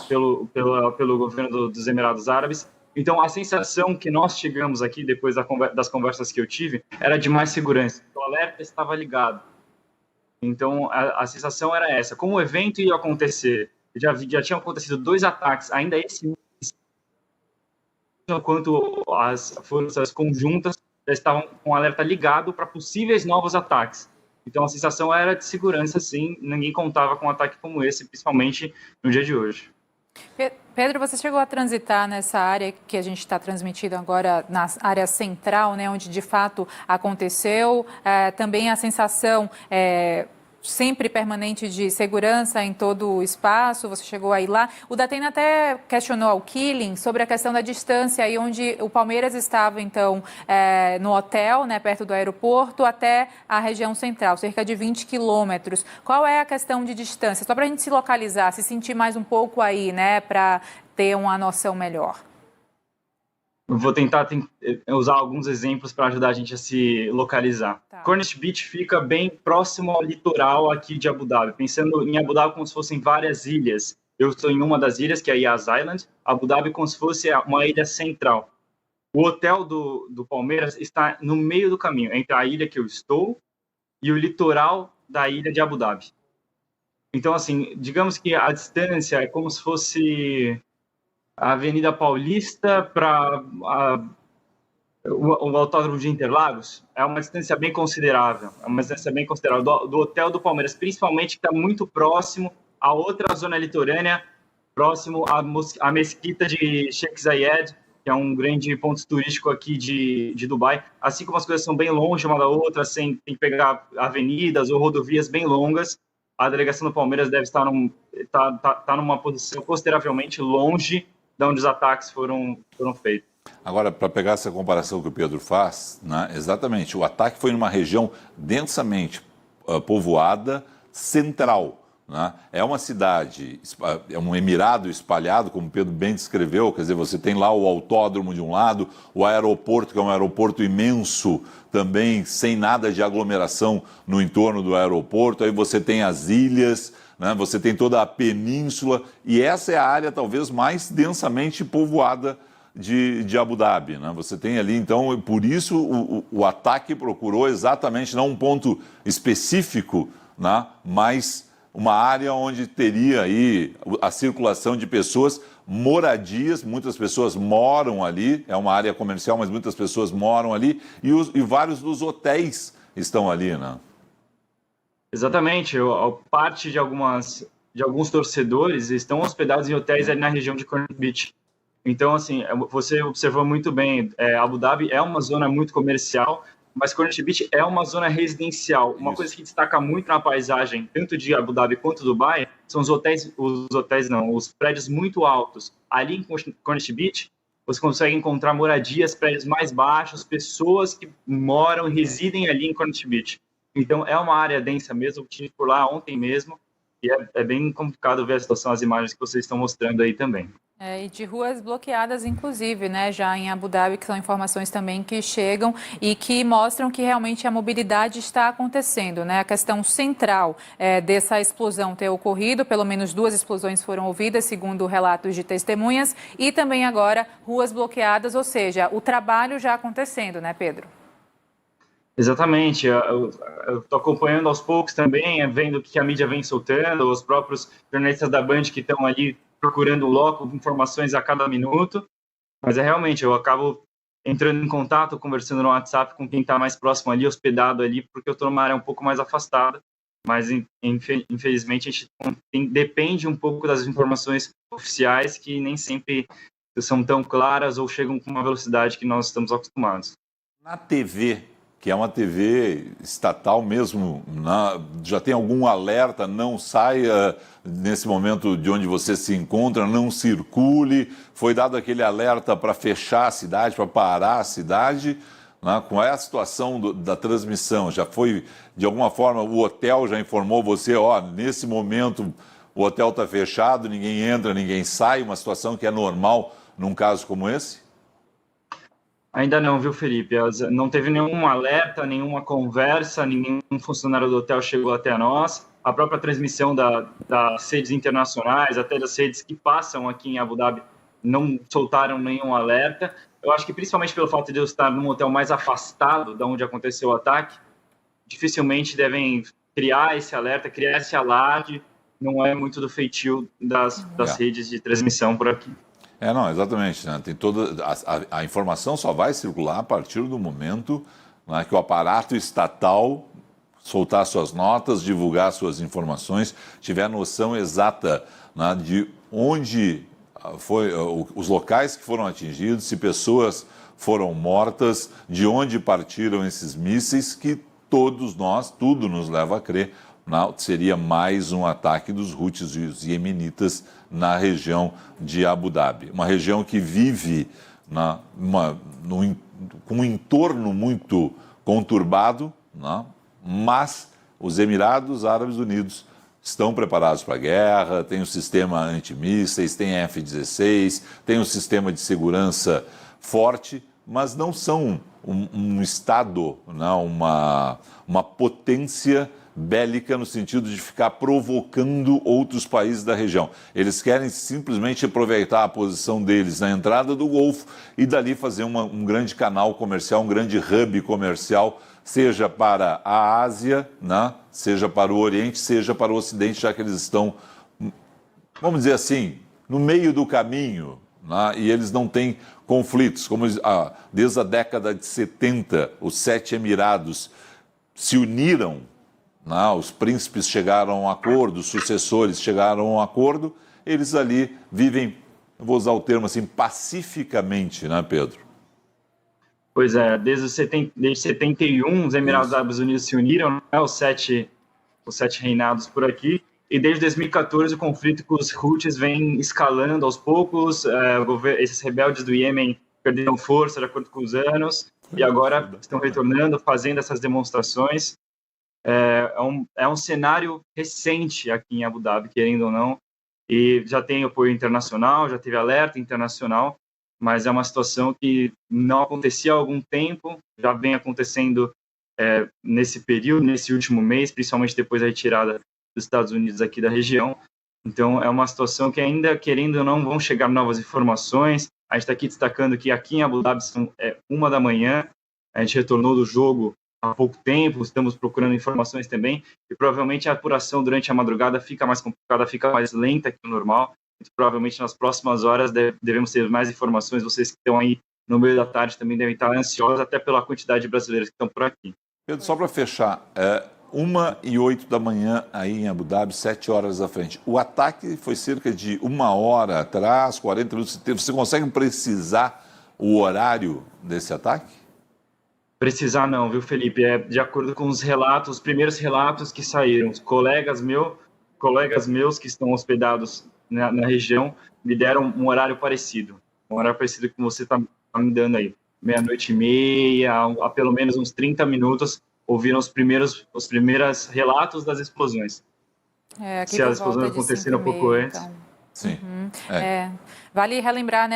pelo governo dos Emirados Árabes, Então, a sensação que nós chegamos aqui, depois das conversas que eu tive, era de mais segurança. O alerta estava ligado. Então, a sensação era essa. Como o evento ia acontecer, já tinham acontecido 2 ataques, ainda esse mês, enquanto as forças conjuntas já estavam com o alerta ligado para possíveis novos ataques. Então, a sensação era de segurança, sim. Ninguém contava com um ataque como esse, principalmente no dia de hoje. Pedro, você chegou a transitar nessa área que a gente está transmitindo agora, na área central, né, onde de fato aconteceu. Também a sensação sempre permanente de segurança em todo o espaço, você chegou aí lá. O Datena até questionou ao Killing sobre a questão da distância, aí onde o Palmeiras estava, então, no hotel, né, perto do aeroporto, até a região central, cerca de 20 quilômetros. Qual é a questão de distância? Só para a gente se localizar, se sentir mais um pouco aí, né, para ter uma noção melhor. Eu vou tentar usar alguns exemplos para ajudar a gente a se localizar. Tá. Corniche Beach fica bem próximo ao litoral aqui de Abu Dhabi, pensando em Abu Dhabi como se fossem várias ilhas. Eu estou em uma das ilhas, que é a Yas Island, Abu Dhabi como se fosse uma ilha central. O hotel do Palmeiras está no meio do caminho, entre a ilha que eu estou e o litoral da ilha de Abu Dhabi. Então, assim, digamos que a distância é como se fosse a Avenida Paulista para o Autódromo de Interlagos. É uma distância bem considerável. Do hotel do Palmeiras, principalmente, que está muito próximo a outra zona litorânea, próximo à mesquita de Sheikh Zayed, que é um grande ponto turístico aqui de Dubai. Assim como as coisas são bem longe uma da outra, tem que pegar avenidas ou rodovias bem longas, a delegação do Palmeiras deve estar numa posição consideravelmente longe de onde os ataques foram feitos. Agora, para pegar essa comparação que o Pedro faz, né, exatamente, o ataque foi numa região densamente povoada, central. Né? É uma cidade, é um emirado espalhado, como o Pedro bem descreveu, quer dizer, você tem lá o autódromo de um lado, o aeroporto, que é um aeroporto imenso, também sem nada de aglomeração no entorno do aeroporto, aí você tem as ilhas, né? Você tem toda a península, e essa é a área talvez mais densamente povoada de Abu Dhabi. Né? Você tem ali, então, por isso o ataque procurou exatamente, não um ponto específico, né? Mas uma área onde teria aí a circulação de pessoas, moradias, muitas pessoas moram ali, é uma área comercial, mas muitas pessoas moram ali, e vários dos hotéis estão ali, né? Exatamente, parte de alguns torcedores estão hospedados em hotéis ali na região de Corniche Beach. Então, assim, você observou muito bem, Abu Dhabi é uma zona muito comercial, mas Corniche Beach é uma zona residencial. Uma coisa que destaca muito na paisagem, tanto de Abu Dhabi quanto Dubai, são os prédios muito altos. Ali em Corniche Beach, você consegue encontrar moradias, prédios mais baixos, pessoas que moram e residem ali em Corniche Beach. Então, é uma área densa mesmo, eu estive por lá ontem mesmo, e é bem complicado ver a situação, as imagens que vocês estão mostrando aí também. E de ruas bloqueadas, inclusive, né, já em Abu Dhabi, que são informações também que chegam e que mostram que realmente a mobilidade está acontecendo, né? A questão central dessa explosão ter ocorrido, pelo menos 2 explosões foram ouvidas, segundo relatos de testemunhas, e também agora ruas bloqueadas, ou seja, o trabalho já acontecendo, né, Pedro? Exatamente, eu estou acompanhando aos poucos também, vendo o que a mídia vem soltando, os próprios jornalistas da Band que estão ali procurando o loco, informações a cada minuto, mas realmente, eu acabo entrando em contato, conversando no WhatsApp com quem está mais próximo ali, hospedado ali, porque eu estou numa área um pouco mais afastada, mas infelizmente a gente depende um pouco das informações oficiais que nem sempre são tão claras ou chegam com uma velocidade que nós estamos acostumados. Na TV, que é uma TV estatal mesmo, já tem algum alerta, não saia nesse momento de onde você se encontra, não circule, foi dado aquele alerta para fechar a cidade, para parar a cidade, né? Qual é a situação da transmissão? Já foi, de alguma forma, o hotel já informou você, nesse momento o hotel está fechado, ninguém entra, ninguém sai, uma situação que é normal num caso como esse? Ainda não, viu, Felipe? Não teve nenhum alerta, nenhuma conversa, nenhum funcionário do hotel chegou até nós. A própria transmissão das redes internacionais, até das redes que passam aqui em Abu Dhabi, não soltaram nenhum alerta. Eu acho que principalmente pelo fato de eu estar num hotel mais afastado da onde aconteceu o ataque, dificilmente devem criar esse alerta, criar esse alarde. Não é muito do feitio das redes de transmissão por aqui. Não, exatamente. Né? Tem toda a informação só vai circular a partir do momento, né, que o aparato estatal soltar suas notas, divulgar suas informações, tiver noção exata, né, de onde foi os locais que foram atingidos, se pessoas foram mortas, de onde partiram esses mísseis, que todos nós, tudo nos leva a crer, seria mais um ataque dos Houthis e os iemenitas na região de Abu Dhabi. Uma região que vive com um entorno muito conturbado, mas os Emirados Árabes Unidos estão preparados para a guerra, tem um sistema antimísseis, tem F-16, tem um sistema de segurança forte, mas não são um Estado, uma potência bélica no sentido de ficar provocando outros países da região. Eles querem simplesmente aproveitar a posição deles na entrada do Golfo e dali fazer um grande canal comercial, um grande hub comercial, seja para a Ásia, seja para o Oriente, seja para o Ocidente, já que eles estão, vamos dizer assim, no meio do caminho, e eles não têm conflitos. Como desde a década de 70, os 7 Emirados se uniram, os príncipes chegaram a um acordo, os sucessores chegaram a um acordo, eles ali vivem, vou usar o termo assim, pacificamente, Pedro? Pois é, desde 71, os Emirados Árabes Unidos se uniram, os sete reinados por aqui, e desde 2014 o conflito com os Houthis vem escalando aos poucos, esses rebeldes do Iêmen perderam força de acordo com os anos, e agora estão retornando, fazendo essas demonstrações. É um cenário recente aqui em Abu Dhabi, querendo ou não, e já tem apoio internacional, já teve alerta internacional, mas é uma situação que não acontecia há algum tempo, já vem acontecendo nesse período, nesse último mês, principalmente depois da retirada dos Estados Unidos aqui da região. Então, é uma situação que ainda, querendo ou não, vão chegar novas informações. A gente está aqui destacando que aqui em Abu Dhabi são 1 da manhã, a gente retornou do jogo há pouco tempo, estamos procurando informações também, e provavelmente a apuração durante a madrugada fica mais complicada, fica mais lenta que o normal. Então, provavelmente nas próximas horas devemos ter mais informações. Vocês que estão aí no meio da tarde também devem estar ansiosos, até pela quantidade de brasileiros que estão por aqui. Pedro, só para fechar, 1h08 da manhã aí em Abu Dhabi, 7 horas à frente. O ataque foi cerca de 1 hora atrás, 40 minutos. Você consegue precisar o horário desse ataque? Precisar não, viu, Felipe? De acordo com os relatos, os primeiros relatos que saíram, os colegas meus que estão hospedados na região me deram um horário parecido que você está me dando aí, 00:30, há pelo menos uns 30 minutos, ouviram os primeiros relatos das explosões. Se as explosões aconteceram um pouco antes. Então. Sim. Vale relembrar,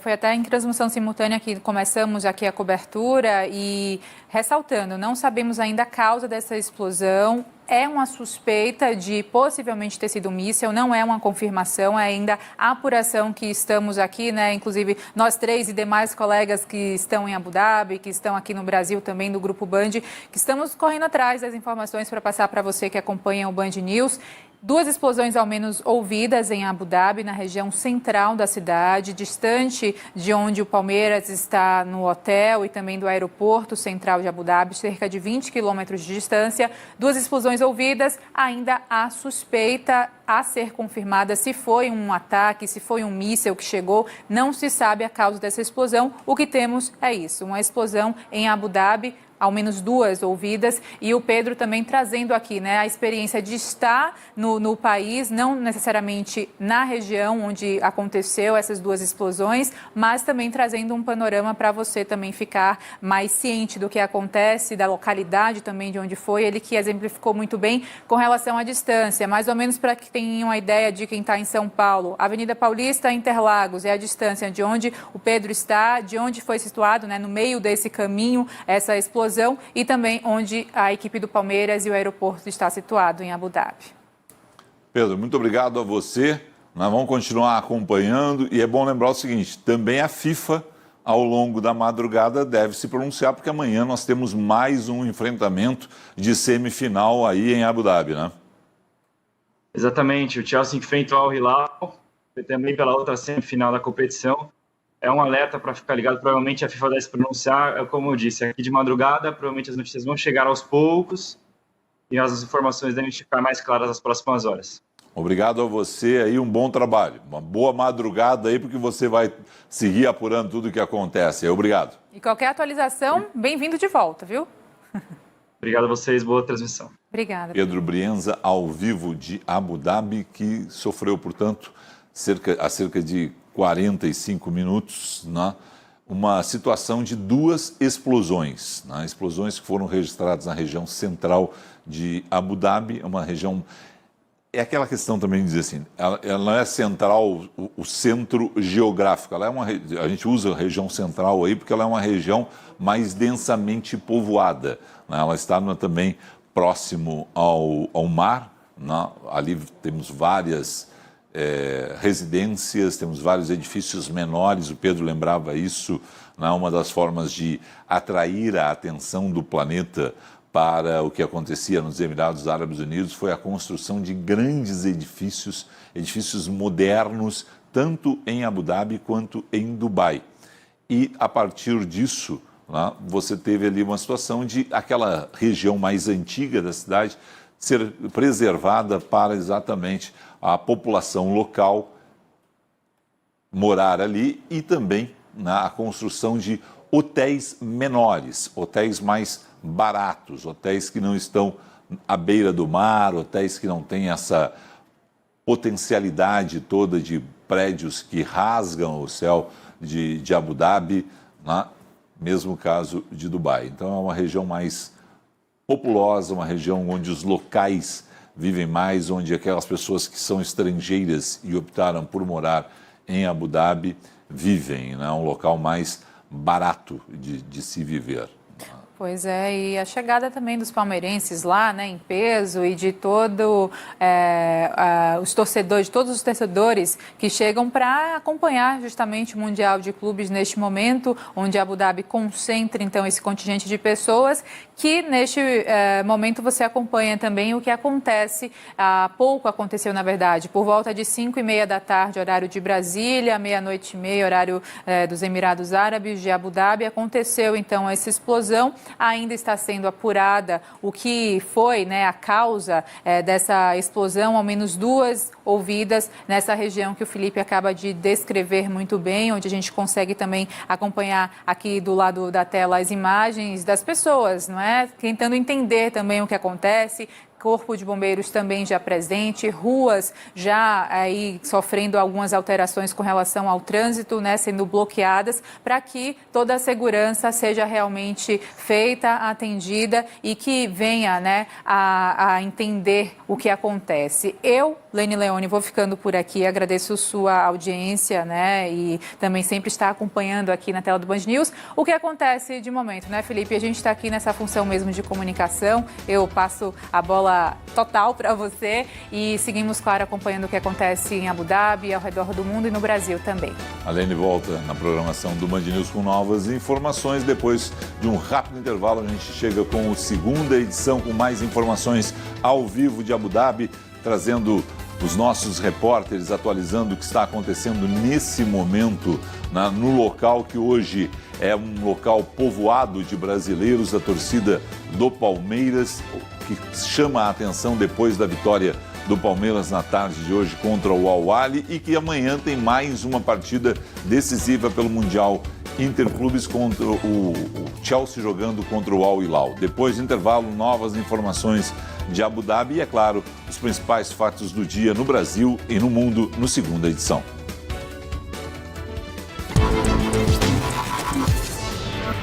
foi até em transmissão simultânea que começamos aqui a cobertura e ressaltando, não sabemos ainda a causa dessa explosão. É uma suspeita de possivelmente ter sido um míssil, não é uma confirmação, é ainda a apuração que estamos aqui, inclusive nós 3 e demais colegas que estão em Abu Dhabi, que estão aqui no Brasil também do Grupo Band, que estamos correndo atrás das informações para passar para você que acompanha o Band News. 2 explosões ao menos ouvidas em Abu Dhabi, na região central da cidade, distante de onde o Palmeiras está no hotel e também do aeroporto central de Abu Dhabi, cerca de 20 quilômetros de distância. 2 explosões ouvidas, ainda há suspeita a ser confirmada se foi um ataque, se foi um míssil que chegou, não se sabe a causa dessa explosão. O que temos é isso, uma explosão em Abu Dhabi, ao menos 2 ouvidas, e o Pedro também trazendo aqui a experiência de estar no país, não necessariamente na região onde aconteceu essas 2 explosões, mas também trazendo um panorama para você também ficar mais ciente do que acontece, da localidade também de onde foi, ele que exemplificou muito bem com relação à distância, mais ou menos para que tenham uma ideia de quem está em São Paulo. Avenida Paulista, Interlagos, é a distância de onde o Pedro está, de onde foi situado, no meio desse caminho, essa explosão, e também onde a equipe do Palmeiras e o aeroporto está situado em Abu Dhabi. Pedro, muito obrigado a você. Nós vamos continuar acompanhando e é bom lembrar o seguinte, também a FIFA, ao longo da madrugada, deve se pronunciar, porque amanhã nós temos mais um enfrentamento de semifinal aí em Abu Dhabi, né? Exatamente, o Chelsea enfrenta o Al Hilal, também pela outra semifinal da competição. É um alerta para ficar ligado, provavelmente a FIFA deve se pronunciar, como eu disse, aqui de madrugada, provavelmente as notícias vão chegar aos poucos e as informações devem ficar mais claras nas próximas horas. Obrigado a você aí, um bom trabalho, uma boa madrugada aí, porque você vai seguir apurando tudo o que acontece. Obrigado. E qualquer atualização, bem-vindo de volta, viu? Obrigado a vocês, boa transmissão. Obrigada. Pedro Brienza, ao vivo de Abu Dhabi, que sofreu, portanto, há cerca de 45 minutos, né, uma situação de 2 explosões, né, explosões que foram registradas na região central de Abu Dhabi, uma região... É aquela questão também de dizer assim, ela não é central, o centro geográfico, ela é a gente usa a região central aí porque ela é uma região mais densamente povoada, né? Ela está também próximo ao mar, né? Ali temos várias residências, temos vários edifícios menores, o Pedro lembrava isso, né? Uma das formas de atrair a atenção do planeta para o que acontecia nos Emirados Árabes Unidos foi a construção de grandes edifícios modernos, tanto em Abu Dhabi quanto em Dubai. E a partir disso, né, você teve ali uma situação de aquela região mais antiga da cidade ser preservada para exatamente a população local morar ali e também a construção de hotéis menores, hotéis mais baratos, hotéis que não estão à beira do mar, hotéis que não têm essa potencialidade toda de prédios que rasgam o céu de Abu Dhabi, né? Mesmo caso de Dubai. Então é uma região mais populosa, uma região onde os locais vivem mais, onde aquelas pessoas que são estrangeiras e optaram por morar em Abu Dhabi vivem, né? Um local mais barato de se viver. Pois é, e a chegada também dos palmeirenses lá, né, em peso e de todos os torcedores que chegam para acompanhar justamente o Mundial de Clubes neste momento, onde Abu Dhabi concentra então esse contingente de pessoas que neste momento você acompanha também o que acontece, há pouco aconteceu na verdade, por volta de 5h30 da tarde, horário de Brasília, 00:30, horário dos Emirados Árabes de Abu Dhabi, aconteceu então essa explosão. Ainda está sendo apurada o que foi, né, a causa dessa explosão, ao menos 2 ouvidas nessa região que o Felipe acaba de descrever muito bem, onde a gente consegue também acompanhar aqui do lado da tela as imagens das pessoas, não é? Tentando entender também o que acontece. Corpo de Bombeiros também já presente, ruas já aí sofrendo algumas alterações com relação ao trânsito, né, sendo bloqueadas para que toda a segurança seja realmente feita, atendida e que venha, né, a entender o que acontece. Eu, Lene Leone, vou ficando por aqui, agradeço sua audiência, né, e também sempre está acompanhando aqui na tela do Band News o que acontece de momento, né, Felipe? A gente está aqui nessa função mesmo de comunicação, eu passo a bola total para você e seguimos, claro, acompanhando o que acontece em Abu Dhabi, ao redor do mundo e no Brasil também. A Lene volta na programação do Band News com novas informações. Depois de um rápido intervalo, a gente chega com a segunda edição com mais informações ao vivo de Abu Dhabi, trazendo os nossos repórteres atualizando o que está acontecendo nesse momento no local que hoje é um local povoado de brasileiros, a torcida do Palmeiras, que chama a atenção depois da vitória do Palmeiras na tarde de hoje contra o Al Ahly e que amanhã tem mais uma partida decisiva pelo Mundial Interclubes contra o Chelsea jogando contra o Al Hilal. Depois do intervalo, novas informações de Abu Dhabi e, é claro, os principais fatos do dia no Brasil e no mundo no segunda edição.